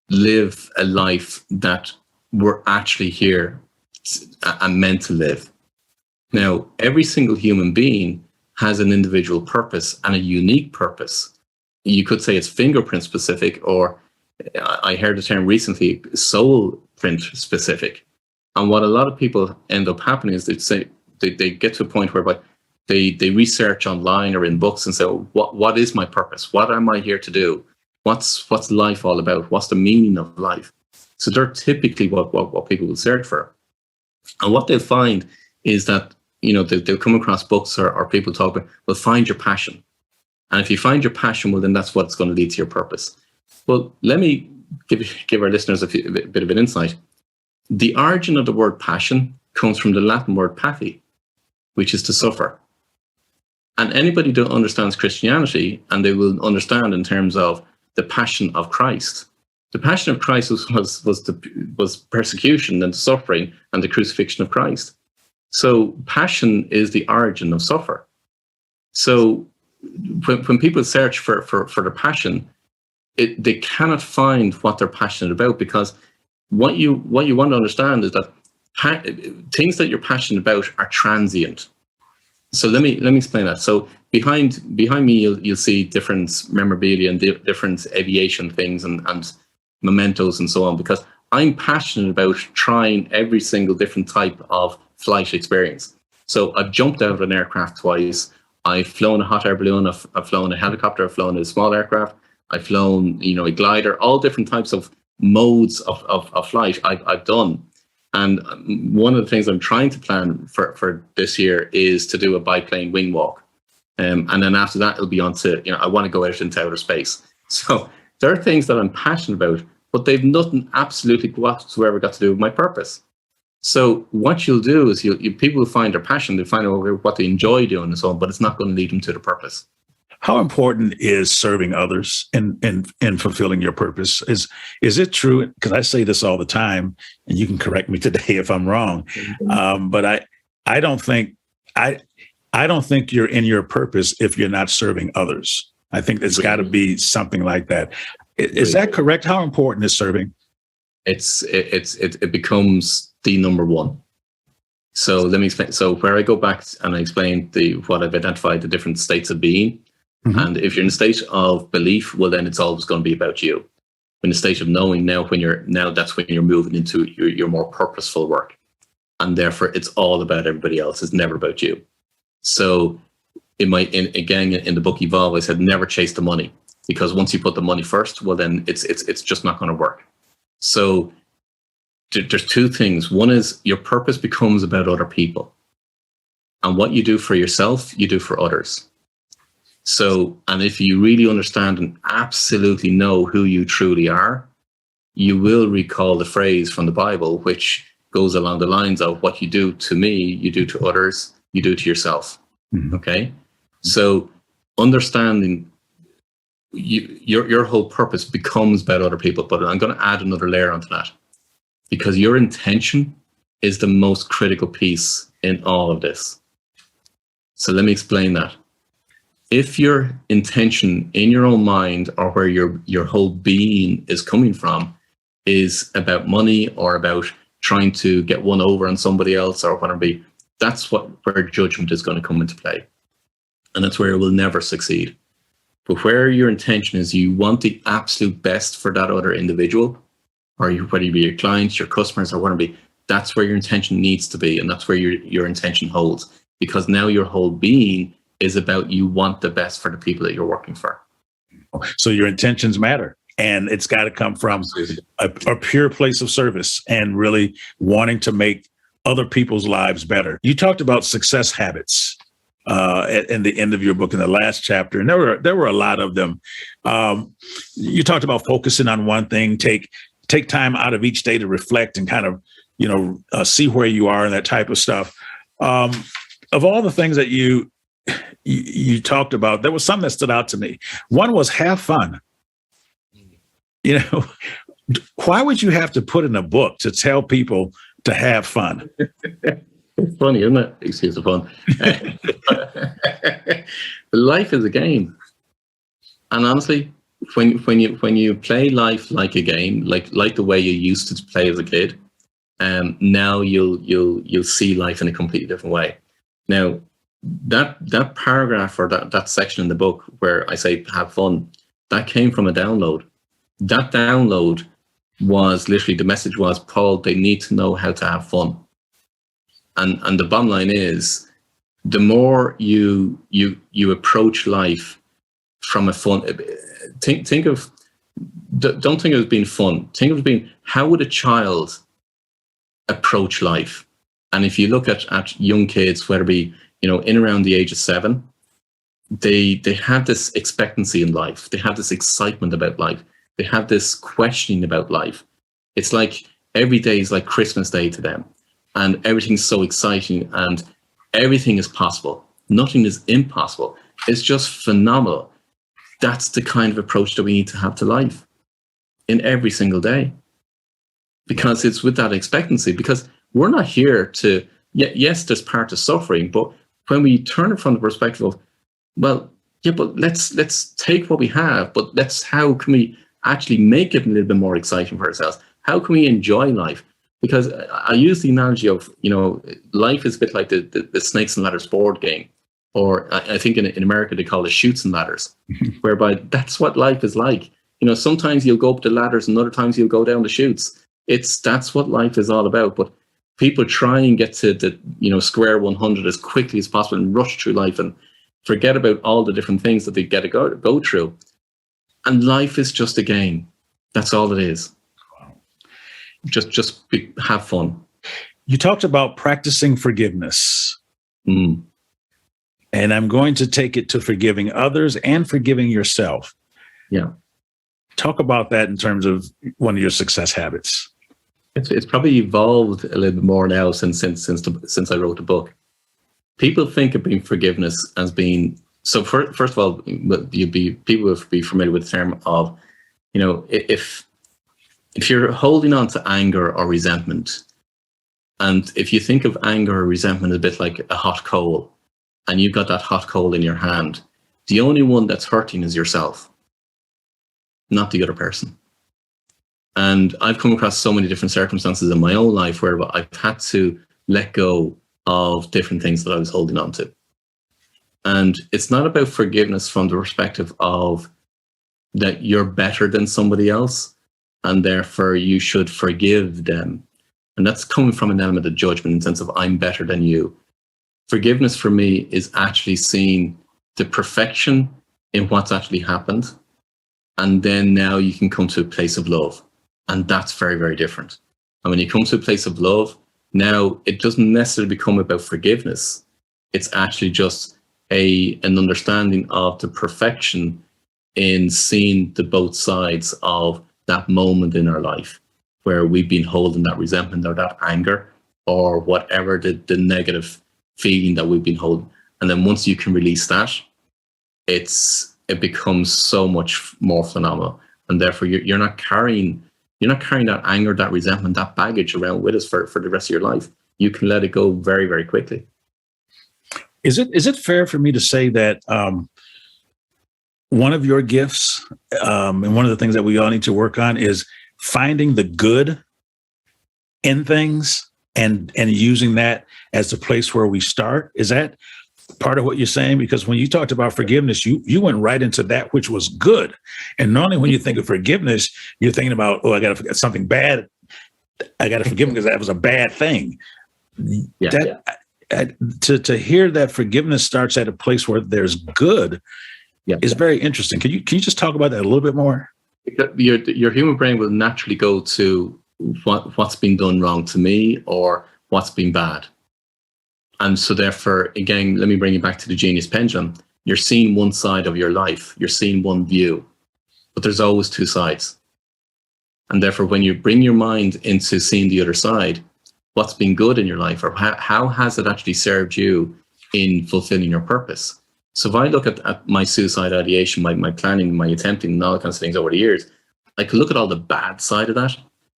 live a life that we're actually here and meant to live. Now, every single human being has an individual purpose and a unique purpose. You could say it's fingerprint specific, or I heard the term recently, soul print specific. And what a lot of people end up happening is they get to a point whereby they research online or in books and say, what is my purpose? What am I here to do? What's life all about? What's the meaning of life? So they're typically what people will search for. And what they'll find is that, they'll come across books or people talk about, well, find your passion. And if you find your passion, well, then that's what's going to lead to your purpose. Well, let me give our listeners a bit of an insight. The origin of the word passion comes from the Latin word pathy, which is to suffer. And anybody who understands Christianity, and they will understand in terms of the passion of Christ. The passion of Christ was persecution and suffering and the crucifixion of Christ. So passion is the origin of suffer. So when people search for their passion, they cannot find what they're passionate about, because what you want to understand is that things that you're passionate about are transient. So let me explain that. So behind me, you'll see different memorabilia and different aviation things and mementos and so on, because I'm passionate about trying every single different type of flight experience. So I've jumped out of an aircraft twice. I've flown a hot air balloon. I've flown a helicopter. I've flown a small aircraft. I've flown, a glider. All different types of modes of flight I've done. And one of the things I'm trying to plan for this year is to do a biplane wing walk. And then after that, it'll be on to, I want to go out into outer space. So there are things that I'm passionate about, but they've nothing absolutely whatsoever got to do with my purpose. So what you'll do is people will find their passion, they find out what they enjoy doing and so on, but it's not going to lead them to the purpose. How important is serving others in fulfilling your purpose? Is it true? Because I say this all the time, and you can correct me today if I'm wrong. But I don't think you're in your purpose if you're not serving others. I think there's got to be something like that. Is that correct? How important is serving? It becomes the number one. So let me explain. So where I go back and I explain what I've identified, the different states of being. Mm-hmm. And if you're in a state of belief, well, then it's always going to be about you. In a state of knowing, that's when you're moving into your more purposeful work. and therefore it's all about everybody else. It's never about you. So again, in the book Evolve, I said never chase the money, because once you put the money first, well, then it's just not going to work. So there's two things. One is your purpose becomes about other people, and what you do for yourself, you do for others. So, and if you really understand and absolutely know who you truly are, you will recall the phrase from the Bible, which goes along the lines of what you do to me, you do to others, you do to yourself. Mm-hmm. Okay? So understanding your whole purpose becomes about other people. But I'm going to add another layer onto that, because your intention is the most critical piece in all of this. So let me explain that. If your intention in your own mind, or where your whole being is coming from, is about money or about trying to get one over on somebody else or whatever it be, that's where judgment is going to come into play. And that's where it will never succeed. But where your intention is, you want the absolute best for that other individual, or whether it be your clients, your customers, or whatever it be, that's where your intention needs to be. And that's where your intention holds. Because now your whole being is about, you want the best for the people that you're working for. So your intentions matter, and it's got to come from a pure place of service and really wanting to make other people's lives better. You talked about success habits in the end of your book in the last chapter, and there were a lot of them. You talked about focusing on one thing, take time out of each day to reflect and kind of see where you are and that type of stuff. Of all the things that you talked about, there was something that stood out to me. One was have fun. Why would you have to put in a book to tell people to have fun? It's funny, isn't it? Excuse the fun. Life is a game, and honestly, when you play life like a game, like the way you used to play as a kid, now you'll see life in a completely different way. Now, that paragraph or that section in the book where I say have fun, that came from a download. That download was literally, the message was, Paul, they need to know how to have fun. And the bottom line is, the more you approach life from a fun, don't think of it as being fun. Think of it as being, how would a child approach life? And if you look at young kids, whether it be, in around the age of 7, they have this expectancy in life. They have this excitement about life. They have this questioning about life. It's like every day is like Christmas Day to them. And everything's so exciting, and everything is possible. Nothing is impossible. It's just phenomenal. That's the kind of approach that we need to have to life in every single day. Because it's with that expectancy, because we're not here to, yes, there's part of suffering, but when we turn it from the perspective of, well, yeah, but let's take what we have, but how can we actually make it a little bit more exciting for ourselves? How can we enjoy life? Because I use the analogy of, life is a bit like the Snakes and Ladders board game, or I think in America they call it Chutes and Ladders, whereby that's what life is like. Sometimes you'll go up the ladders and other times you'll go down the chutes. That's what life is all about. But people try and get to the square 100 as quickly as possible and rush through life and forget about all the different things that they get to go through. And life is just a game. That's all it is. Just have fun. You talked about practicing forgiveness. And I'm going to take it to forgiving others and forgiving yourself. Yeah. Talk about that in terms of one of your success habits. It's probably evolved a little bit more now since I wrote the book. People think of being forgiveness as being, so first of all, people will be familiar with the term of, if you're holding on to anger or resentment, and if you think of anger or resentment as a bit like a hot coal, and you've got that hot coal in your hand, the only one that's hurting is yourself, not the other person. And I've come across so many different circumstances in my own life where I've had to let go of different things that I was holding on to. And it's not about forgiveness from the perspective of that you're better than somebody else, and therefore you should forgive them. And that's coming from an element of judgment in the sense of I'm better than you. Forgiveness for me is actually seeing the perfection in what's actually happened. And then now you can come to a place of love. And that's very, very different. And when you come to a place of love, now it doesn't necessarily become about forgiveness. It's actually just an understanding of the perfection in seeing the both sides of that moment in our life where we've been holding that resentment or that anger or whatever the negative feeling that we've been holding. And then once you can release that, it becomes so much more phenomenal. And therefore you're not carrying that anger, that resentment, that baggage around with us for the rest of your life. You can let it go very, very quickly. Is it fair for me to say that one of your gifts and one of the things that we all need to work on is finding the good in things and using that as the place where we start? Is that part of what you're saying? Because when you talked about forgiveness, you went right into that which was good. And normally when you think of forgiveness, you're thinking about, I got to forget something bad. I got to forgive him because that was a bad thing. To hear that forgiveness starts at a place where there's good is very interesting. Can you just talk about that a little bit more? Your human brain will naturally go to what's been done wrong to me or what's been bad. And so therefore, again, let me bring you back to the genius pendulum. You're seeing one side of your life. You're seeing one view, but there's always two sides. And therefore, when you bring your mind into seeing the other side, what's been good in your life, or how has it actually served you in fulfilling your purpose? So if I look at my suicide ideation, my planning, my attempting, and all kinds of things over the years, I could look at all the bad side of that.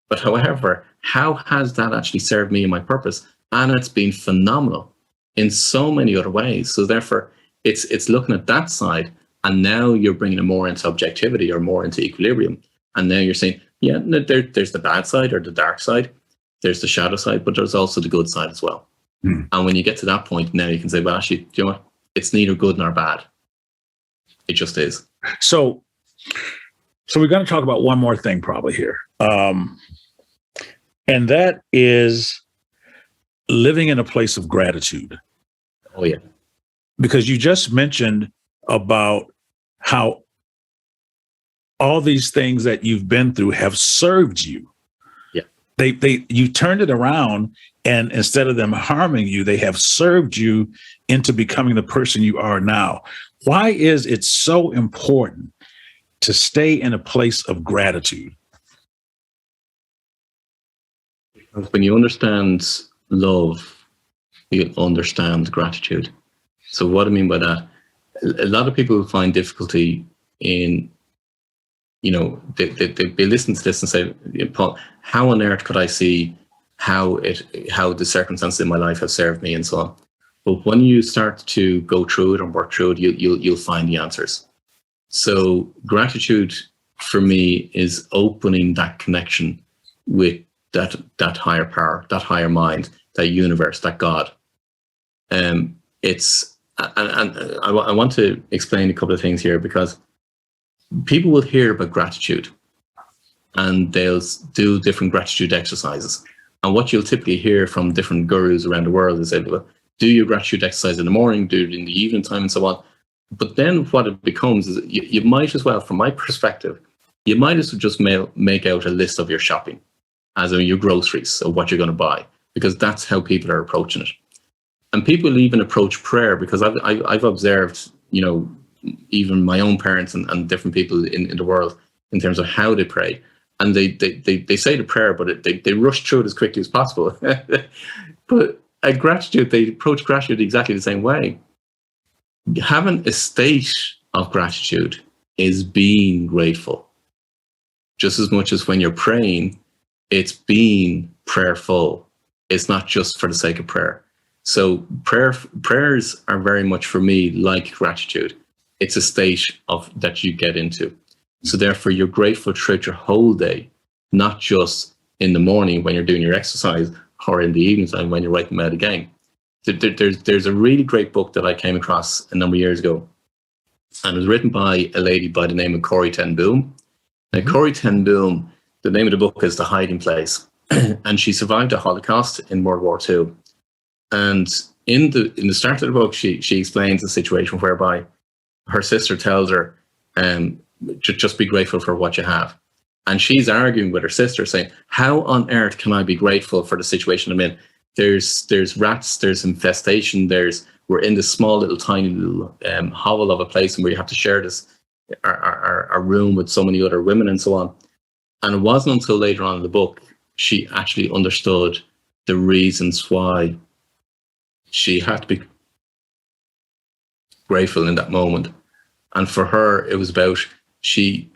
But however, how has that actually served me in my purpose? And it's been phenomenal in so many other ways. So therefore, it's looking at that side, and now you're bringing it more into objectivity or more into equilibrium. And now you're saying, there's the bad side or the dark side. There's the shadow side, but there's also the good side as well. Mm. And when you get to that point, now you can say, well, actually, do you know what? It's neither good nor bad. It just is. So we're going to talk about one more thing probably here. And that is living in a place of gratitude. Oh, yeah. Because you just mentioned about how all these things that you've been through have served you. You turned it around, and instead of them harming you, they have served you into becoming the person you are now. Why is it so important to stay in a place of gratitude? When you understand love, you understand gratitude. So what I mean by that, a lot of people find difficulty in, they listen to this and say, Paul, how on earth could I see how the circumstances in my life have served me and so on? But when you start to go through it and work through it, you'll find the answers. So gratitude for me is opening that connection with that higher power, that higher mind, that universe, that God. And I want to explain a couple of things here, because people will hear about gratitude and they'll do different gratitude exercises. And what you'll typically hear from different gurus around the world is, well, do your gratitude exercise in the morning, do it in the evening time, and so on. But then what it becomes is you might as well, from my perspective, you might as well just make out a list of your shopping, as in your groceries or what you're going to buy, because that's how people are approaching it. And people even approach prayer, because I've observed, even my own parents and different people in the world in terms of how they pray. And they say the prayer, but they rush through it as quickly as possible. But at gratitude, they approach gratitude exactly the same way. Having a state of gratitude is being grateful. Just as much as when you're praying, it's being prayerful. It's not just for the sake of prayer. So prayers are very much for me like gratitude. It's a state of that you get into. So therefore, you're grateful throughout your whole day, not just in the morning when you're doing your exercise or in the evening time when you're writing out again. There's a really great book that I came across a number of years ago, and it was written by a lady by the name of Corrie ten Boom. Now, Corrie ten Boom, the name of the book is The Hiding Place. and she survived a Holocaust in World War II. And in the start of the book, she explains a situation whereby her sister tells her, just be grateful for what you have. And she's arguing with her sister, saying, how on earth can I be grateful for the situation I'm in? There's rats, there's infestation, we're in this small little tiny little hovel of a place where you have to share this our room with so many other women and so on. And it wasn't until later on in the book she actually understood the reasons why she had to be grateful in that moment. And for her, it was about, she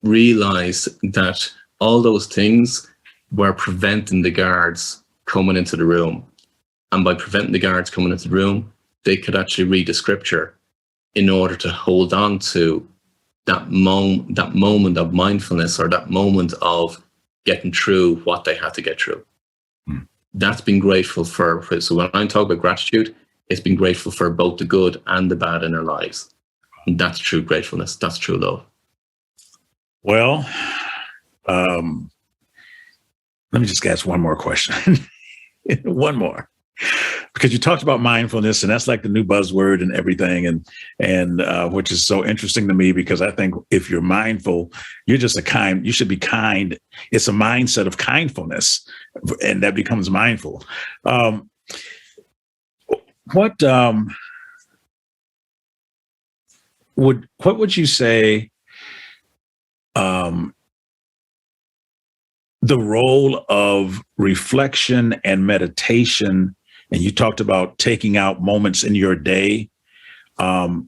realized that all those things were preventing the guards coming into the room. And by preventing the guards coming into the room, they could actually read the scripture in order to hold on to that moment of mindfulness, or that moment of getting through what they had to get through. That's been grateful for. So when I talk about gratitude, it's been grateful for both the good and the bad in our lives. And that's true gratefulness. That's true love. Well, let me just ask one more question. One more. Because you talked about mindfulness, and that's like the new buzzword and everything, and which is so interesting to me, because I think if you're mindful, you should be kind. It's a mindset of kindfulness, and that becomes mindful. What would you say the role of reflection and meditation? And you talked about taking out moments in your day. How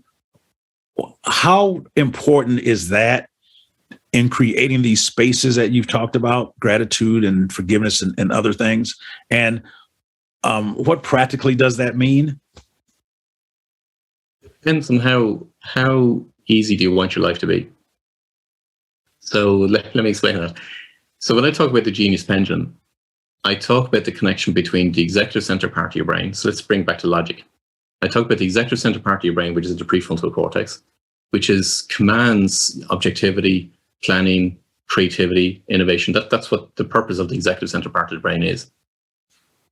important is that in creating these spaces that you've talked about, gratitude and forgiveness and other things? And what practically does that mean? Depends on how easy do you want your life to be. So let me explain that. So when I talk about the genius pendulum, I talk about the connection between the executive center part of your brain. So let's bring back to logic. I talk about the executive center part of your brain, which is the prefrontal cortex, which commands objectivity, planning, creativity, innovation. That's what the purpose of the executive center part of the brain is.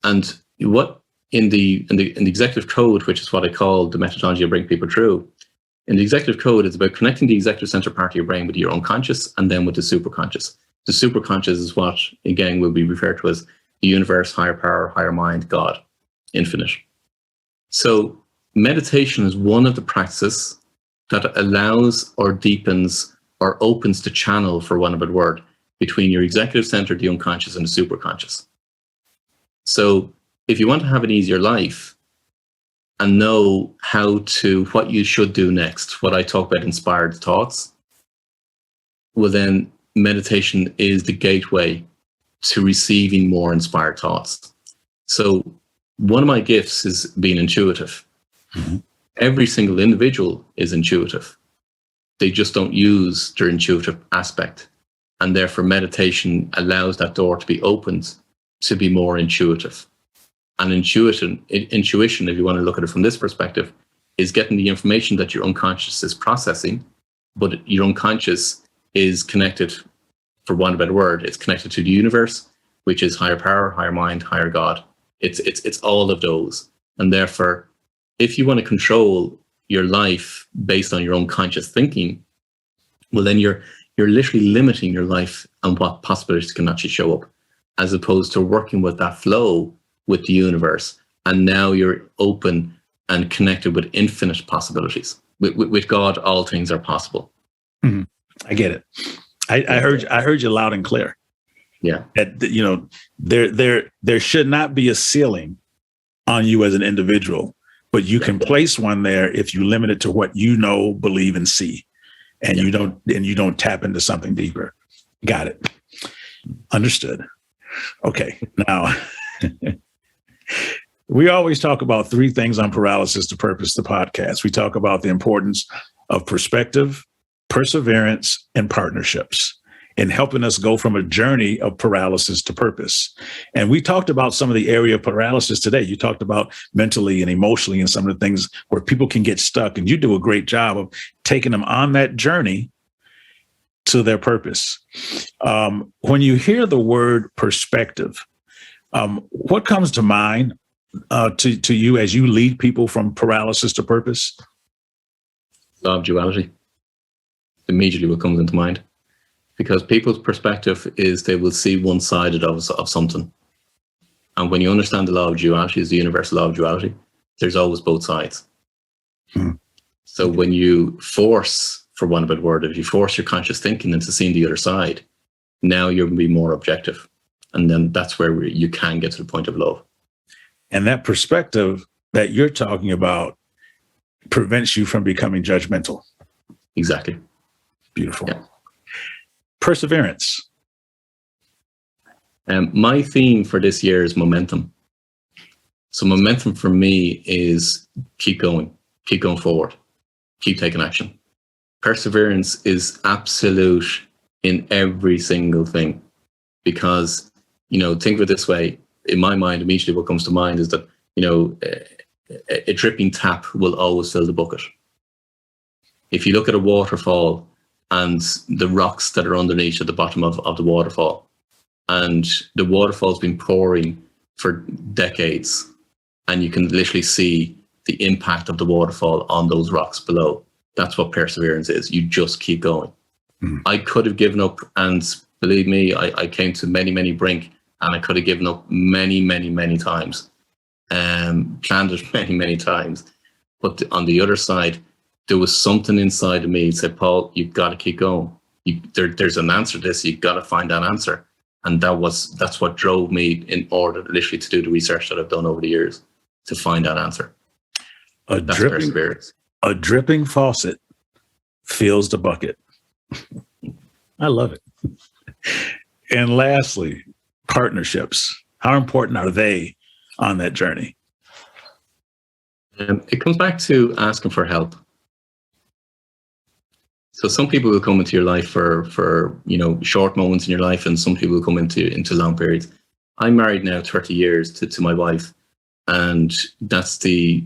And what in the executive code, which is what I call the methodology of bring people through, in the executive code, it's about connecting the executive center part of your brain with your unconscious and then with the superconscious. The superconscious is what, again, will be referred to as the universe, higher power, higher mind, God, infinite. So meditation is one of the practices that allows or deepens or opens the channel, for one of a word, between your executive center, the unconscious, and the superconscious. So if you want to have an easier life and know what you should do next, what I talk about inspired thoughts, well then meditation is the gateway to receiving more inspired thoughts. So one of my gifts is being intuitive. Mm-hmm. Every single individual is intuitive. They just don't use their intuitive aspect. And therefore meditation allows that door to be opened to be more intuitive. And intuition, if you want to look at it from this perspective, is getting the information that your unconscious is processing, but your unconscious is connected, for want of a better word, it's connected to the universe, which is higher power, higher mind, higher God. It's all of those. And therefore, if you want to control your life based on your own conscious thinking, well, then you're literally limiting your life and what possibilities can actually show up, as opposed to working with that flow with the universe. And now you're open and connected with infinite possibilities. With God, all things are possible. Mm-hmm. I get it. I heard you loud and clear. Yeah. That, there should not be a ceiling on you as an individual, but you can place one there if you limit it to what you know, believe, and see, and you don't tap into something deeper. Got it. Understood. Okay. Now, we always talk about three things on Paralysis to Purpose, the podcast. We talk about the importance of perspective, perseverance, and partnerships in helping us go from a journey of paralysis to purpose. And we talked about some of the area of paralysis today. You talked about mentally and emotionally and some of the things where people can get stuck. And you do a great job of taking them on that journey to their purpose. When you hear the word perspective, what comes to mind to you as you lead people from paralysis to purpose? Law of duality. Immediately what comes into mind. Because people's perspective is they will see one-sided of something. And when you understand the law of duality is the universal law of duality, there's always both sides. So when you force, for want of a better word, if you force your conscious thinking into seeing the other side, now you're going to be more objective. And then that's where you can get to the point of love. And that perspective that you're talking about prevents you from becoming judgmental. Exactly. Beautiful. Yeah. Perseverance. My theme for this year is momentum. So momentum for me is keep going forward, keep taking action. Perseverance is absolute in every single thing, because, think of it this way. In my mind, immediately what comes to mind is that, a dripping tap will always fill the bucket. If you look at a waterfall and the rocks that are underneath at the bottom of the waterfall, and the waterfall's been pouring for decades, and you can literally see the impact of the waterfall on those rocks below. That's what perseverance is. You just keep going. I could have given up, and believe me, I came to many, many brink, and I could have given up many, many, many times, planned it many, many times. But on the other side, there was something inside of me that said, Paul, you've got to keep going. There's an answer to this. You've got to find that answer. And that's what drove me in order literally to do the research that I've done over the years to find that answer. That's perseverance. A dripping faucet fills the bucket. I love it. And lastly, partnerships. How important are they on that journey? It comes back to asking for help. So some people will come into your life for short moments in your life, and some people will come into long periods. I'm married now 30 years to my wife, and that's the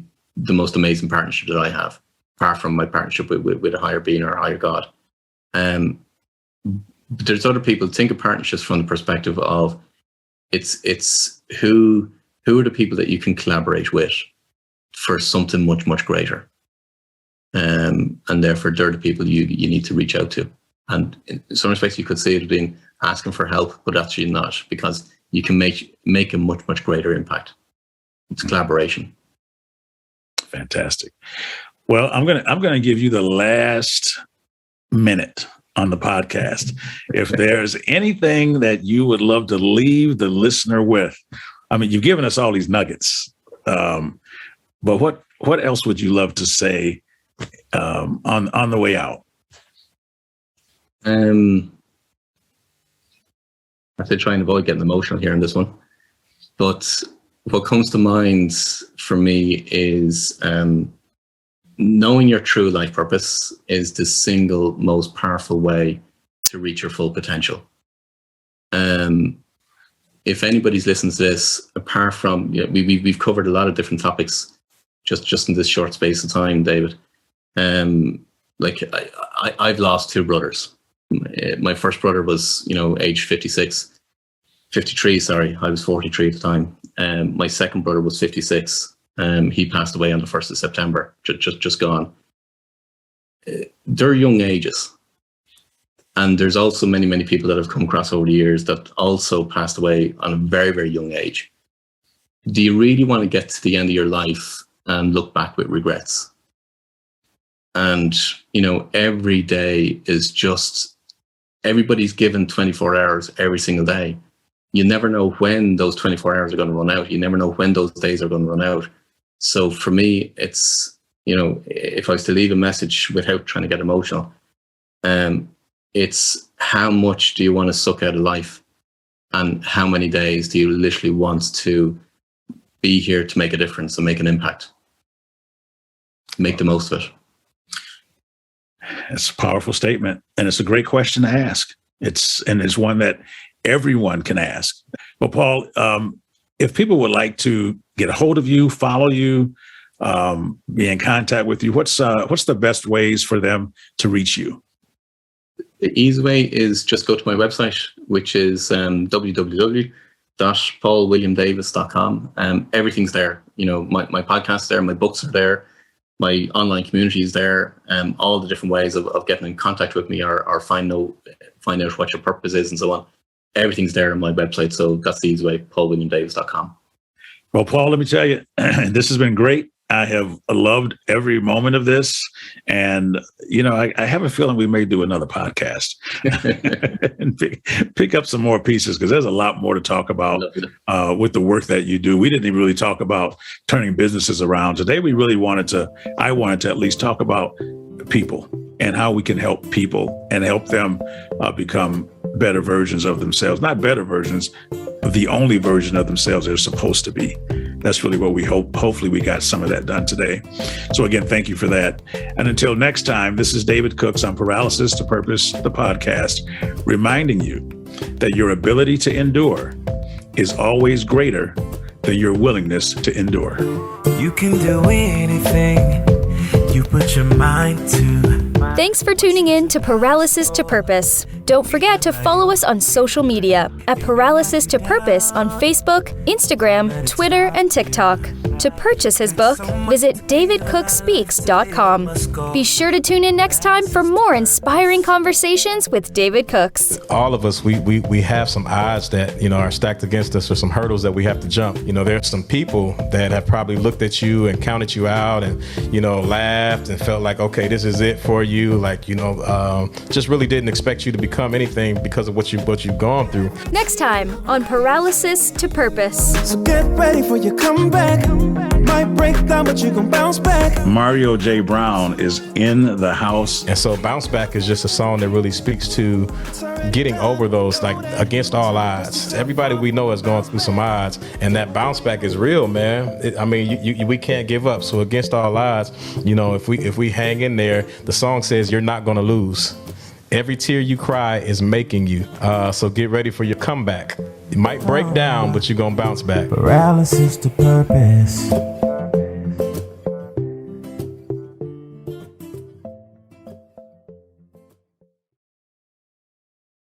most amazing partnership that I have, apart from my partnership with a higher being or a higher God. There's other people think of partnerships from the perspective of it's who are the people that you can collaborate with for something much, much greater. And therefore they're the people you need to reach out to. And in some respects you could say it being asking for help, but actually not, because you can make a much, much greater impact. It's collaboration. Fantastic. Well, I'm gonna give you the last minute on the podcast. If there's anything that you would love to leave the listener with, I mean, you've given us all these nuggets, but what else would you love to say on the way out? I have to try and avoid getting emotional here in this one, but what comes to mind for me is knowing your true life purpose is the single most powerful way to reach your full potential. If anybody's listening to this, apart from, we've covered a lot of different topics just in this short space of time, David. I've lost two brothers. My first brother was, age 53, sorry. I was 43 at the time. My second brother was 56. He passed away on the 1st of September, just gone. They're young ages. And there's also many, many people that have come across over the years that also passed away on a very, very young age. Do you really want to get to the end of your life and look back with regrets? And, every day is just, everybody's given 24 hours every single day. You never know when those 24 hours are going to run out. You never know when those days are going to run out. So for me, it's, if I was to leave a message without trying to get emotional, it's how much do you want to suck out of life, and how many days do you literally want to be here to make a difference and make an impact? Make the most of it. It's a powerful statement, and it's a great question to ask. It's one that everyone can ask. Well, Paul, if people would like to get a hold of you, follow you, be in contact with you, what's the best ways for them to reach you? The easy way is just go to my website, which is www.paulwilliamdavis.com. Everything's there. You know, my podcast's there, my books are there, my online community is there. All the different ways of getting in contact with me or find out what your purpose is and so on. Everything's there on my website. So that's the easy way, paulwilliamdavis.com. Well, Paul, let me tell you, this has been great. I have loved every moment of this. And, you know, I have a feeling we may do another podcast and pick up some more pieces, because there's a lot more to talk about with the work that you do. We didn't even really talk about turning businesses around. Today, I wanted to at least talk about people and how we can help people and help them become better versions of themselves, not better versions, but the only version of themselves they're supposed to be. That's really what we hope. Hopefully we got some of that done today. So again, thank you for that. And until next time, this is David Cooks on Paralysis to Purpose, the podcast, reminding you that your ability to endure is always greater than your willingness to endure. You can do anything you put your mind to. Thanks for tuning in to Paralysis to Purpose. Don't forget to follow us on social media at Paralysis to Purpose on Facebook, Instagram, Twitter, and TikTok. To purchase his book, visit davidcookspeaks.com. Be sure to tune in next time for more inspiring conversations with David Cooks. All of us, we have some odds that, you know, are stacked against us, or some hurdles that we have to jump. You know, there's some people that have probably looked at you and counted you out and, you know, laughed and felt like, okay, this is it for you. Like, you know, just really didn't expect you to become anything because of what you've gone through. Next time on Paralysis to Purpose. So get ready for your comeback. Might break down, but you gon' bounce back. Mario J. Brown is in the house. And so Bounce Back is just a song that really speaks to getting over those, like, against all odds. Everybody we know has gone through some odds, and that bounce back is real, man. We can't give up. So against all odds, you know, if we hang in there, the song says you're not gonna lose. Every tear you cry is making you. So get ready for your comeback. You might break down, but you're gonna bounce back. Paralysis to purpose.